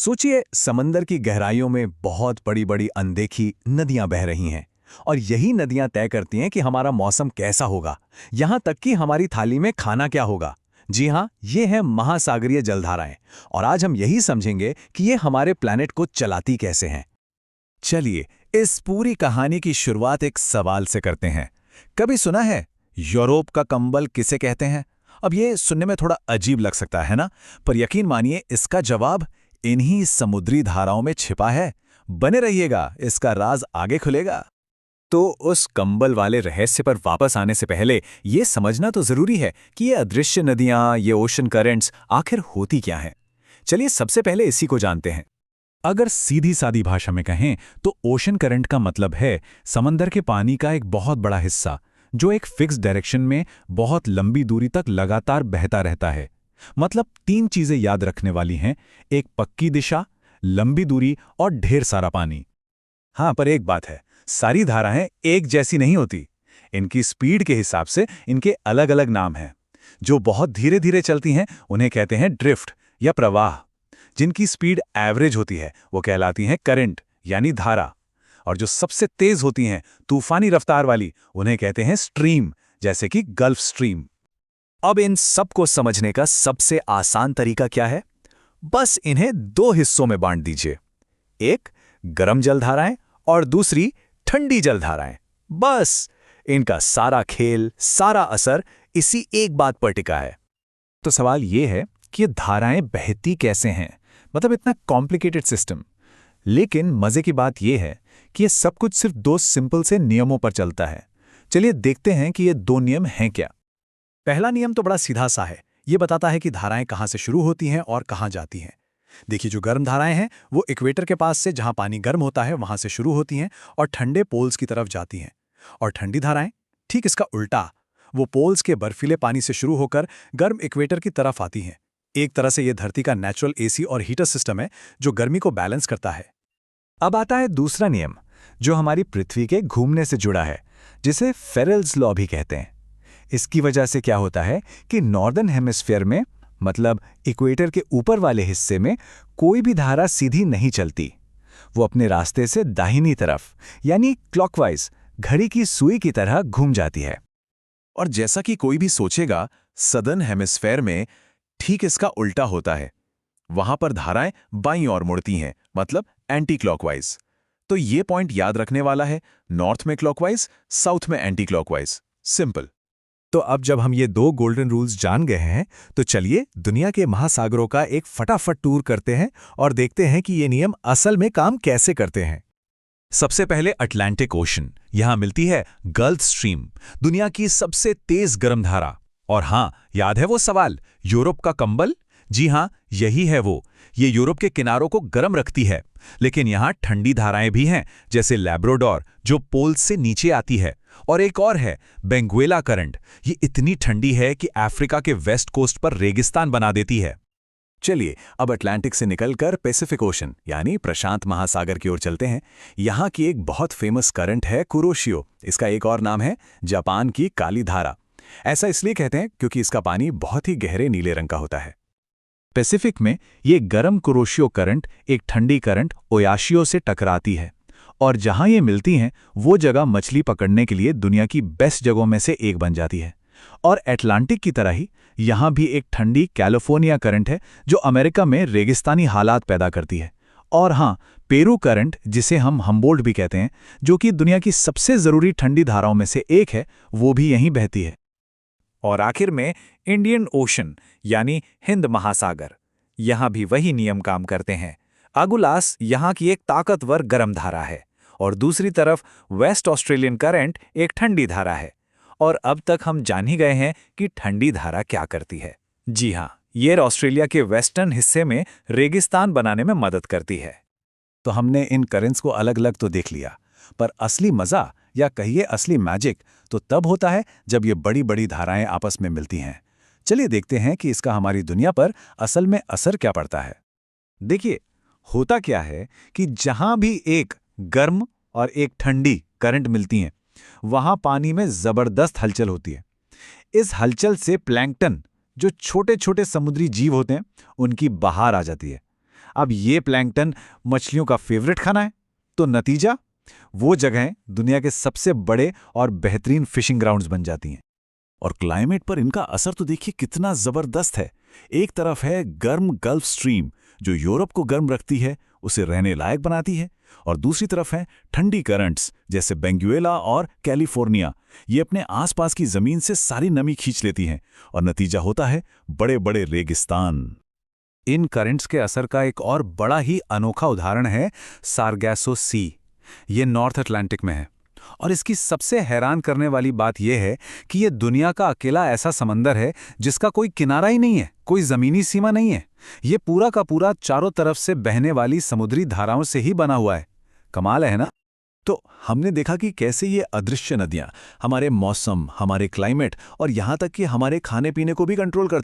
सोचिए, समंदर की गहराइयों में बहुत बड़ी बड़ी अनदेखी नदियां बह रही हैं और यही नदियां तय करती हैं कि हमारा मौसम कैसा होगा, यहां तक कि हमारी थाली में खाना क्या होगा। जी हां, ये है महासागरीय जलधाराएं। और आज हम यही समझेंगे कि ये हमारे प्लैनेट को चलाती कैसे हैं। चलिए, इस पूरी कहानी की शुरुआत एक सवाल से करते हैं। कभी सुना है यूरोप का कंबल किसे कहते हैं? अब ये सुनने में थोड़ा अजीब लग सकता है ना, पर यकीन मानिए इसका जवाब इन्हीं समुद्री धाराओं में छिपा है। बने रहिएगा, इसका राज आगे खुलेगा। तो उस कंबल वाले रहस्य पर वापस आने से पहले ये समझना तो जरूरी है कि ये अदृश्य नदियां, ये ओशन करंट्स आखिर होती क्या हैं। चलिए सबसे पहले इसी को जानते हैं। अगर सीधी सादी भाषा में कहें तो ओशन करंट का मतलब है समंदर के पानी का एक बहुत बड़ा हिस्सा जो एक फिक्स डायरेक्शन में बहुत लंबी दूरी तक लगातार बहता रहता है। मतलब तीन चीजें याद रखने वाली हैं: एक पक्की दिशा, लंबी दूरी और ढेर सारा पानी। हाँ, पर एक बात है, सारी धाराएं एक जैसी नहीं होती। इनकी स्पीड के हिसाब से इनके अलग अलग नाम हैं। जो बहुत धीरे धीरे चलती हैं उन्हें कहते हैं ड्रिफ्ट या प्रवाह। जिनकी स्पीड एवरेज होती है वो कहलाती हैं करंट यानी धारा। और जो सबसे तेज होती हैं, तूफानी रफ्तार वाली, उन्हें कहते हैं स्ट्रीम, जैसे कि गल्फ स्ट्रीम। अब इन सब को समझने का सबसे आसान तरीका क्या है? बस इन्हें दो हिस्सों में बांट दीजिए। एक गर्म जलधाराएं और दूसरी ठंडी जलधाराएं। बस इनका सारा खेल, सारा असर इसी एक बात पर टिका है। तो सवाल यह है कि ये धाराएं बहती कैसे हैं? मतलब इतना कॉम्प्लिकेटेड सिस्टम। लेकिन मजे की बात यह है कि ये सब कुछ सिर्फ दो सिंपल से नियमों पर चलता है। चलिए देखते हैं कि ये दो नियम हैं क्या। पहला नियम तो बड़ा सीधा सा है। ये बताता है कि धाराएं कहां से शुरू होती हैं और कहां जाती हैं। देखिए, जो गर्म धाराएं हैं वो इक्वेटर के पास से, जहां पानी गर्म होता है, वहां से शुरू होती हैं और ठंडे पोल्स की तरफ जाती हैं। और ठंडी धाराएं ठीक इसका उल्टा, वो पोल्स के बर्फीले पानी से शुरू होकर गर्म इक्वेटर की तरफ आती हैं। एक तरह से ये धरती का नेचुरल एसी और हीटर सिस्टम है जो गर्मी को बैलेंस करता है। अब आता है दूसरा नियम, जो हमारी पृथ्वी के घूमने से जुड़ा है, जिसे फेरेल्स लॉ भी कहते हैं। इसकी वजह से क्या होता है कि नॉर्दर्न हेमिस्फीयर में, मतलब इक्वेटर के ऊपर वाले हिस्से में, कोई भी धारा सीधी नहीं चलती। वो अपने रास्ते से दाहिनी तरफ यानी क्लॉकवाइज घड़ी की सुई की तरह घूम जाती है। और जैसा कि कोई भी सोचेगा, सदर्न हेमिस्फीयर में ठीक इसका उल्टा होता है। वहां पर धाराएं बाईं ओर मुड़ती हैं, मतलब एंटी क्लॉकवाइज। तो ये पॉइंट याद रखने वाला है, नॉर्थ में क्लॉकवाइज, साउथ में एंटी क्लॉकवाइज। सिंपल। तो अब जब हम ये दो गोल्डन रूल्स जान गए हैं, तो चलिए दुनिया के महासागरों का एक फटाफट टूर करते हैं और देखते हैं कि ये नियम असल में काम कैसे करते हैं। सबसे पहले अटलांटिक ओशन। यहां मिलती है गल्फ स्ट्रीम, दुनिया की सबसे तेज गर्म धारा। और हां, याद है वो सवाल, यूरोप का कंबल? जी हां, यही है वो। ये यूरोप के किनारों को गर्म रखती है। लेकिन यहां ठंडी धाराएं भी हैं, जैसे लैब्राडोर, जो पोल्स से नीचे आती है। और एक और है बेंगुएला करंट। ये इतनी ठंडी है कि अफ्रीका के वेस्ट कोस्ट पर रेगिस्तान बना देती है। चलिए अब अटलांटिक से निकलकर पैसिफिक ओशन यानी प्रशांत महासागर की ओर चलते हैं। यहाँ की एक बहुत फेमस करंट है कुरोशियो। इसका एक और नाम है जापान की काली धारा। ऐसा इसलिए कहते हैं क्योंकि इसका पानी बहुत ही गहरे नीले रंग का होता है। पैसिफिक में ये गर्म कुरोशियो करंट एक ठंडी करंट ओयाशियो से टकराती है, और जहां ये मिलती हैं वो जगह मछली पकड़ने के लिए दुनिया की बेस्ट जगहों में से एक बन जाती है। और अटलांटिक की तरह ही यहां भी एक ठंडी कैलिफोर्निया करंट है जो अमेरिका में रेगिस्तानी हालात पैदा करती है। और हां, पेरू करंट, जिसे हम हम्बोल्ट भी कहते हैं, जो कि दुनिया की सबसे जरूरी ठंडी धाराओं में से एक है, वो भी यहीं बहती है। और आखिर में इंडियन ओशन यानी हिंद महासागर। यहां भी वही नियम काम करते हैं। अगुलास यहां की एक ताकतवर गर्म धारा है और दूसरी तरफ वेस्ट ऑस्ट्रेलियन करंट एक ठंडी धारा है। और अब तक हम जान ही गए हैं कि ठंडी धारा क्या करती है। जी हां, ये ऑस्ट्रेलिया के वेस्टर्न हिस्से में रेगिस्तान बनाने में मदद करती है। तो हमने इन करंट्स को अलग अलग तो देख लिया, पर असली मजा या कहिए असली मैजिक तो तब होता है जब ये बड़ी बड़ी धाराएं आपस में मिलती हैं। चलिए देखते हैं कि इसका हमारी दुनिया पर असल में असर क्या पड़ता है। देखिए, होता क्या है कि जहां भी एक गर्म और एक ठंडी करंट मिलती हैं, वहां पानी में जबरदस्त हलचल होती है। इस हलचल से प्लैंकटन, जो छोटे छोटे समुद्री जीव होते हैं, उनकी बहार आ जाती है। अब ये प्लैंकटन मछलियों का फेवरेट खाना है। तो नतीजा, वो जगहें दुनिया के सबसे बड़े और बेहतरीन फिशिंग ग्राउंड्स बन जाती हैं। और क्लाइमेट पर इनका असर तो देखिए कितना जबरदस्त है। एक तरफ है गर्म गल्फ स्ट्रीम जो यूरोप को गर्म रखती है, उसे रहने लायक बनाती है, और दूसरी तरफ है ठंडी करंट्स जैसे बेंगुएला और कैलिफोर्निया। ये अपने आसपास की जमीन से सारी नमी खींच लेती हैं और नतीजा होता है बड़े बड़े रेगिस्तान। इन करंट्स के असर का एक और बड़ा ही अनोखा उदाहरण है सारगैसो सी। ये नॉर्थ अटलांटिक में है, और इसकी सबसे हैरान करने वाली बात यह है कि यह दुनिया का अकेला ऐसा समंदर है जिसका कोई किनारा ही नहीं है, कोई जमीनी सीमा नहीं है। ये पूरा का पूरा चारों तरफ से बहने वाली समुद्री धाराओं से ही बना हुआ है। कमाल है ना? तो हमने देखा कि कैसे ये अदृश्य नदियां हमारे मौसम, हमारे क्लाइमेट और यहाँ तक कि हमारे खाने पीने को भी कंट्रोल करती हैं।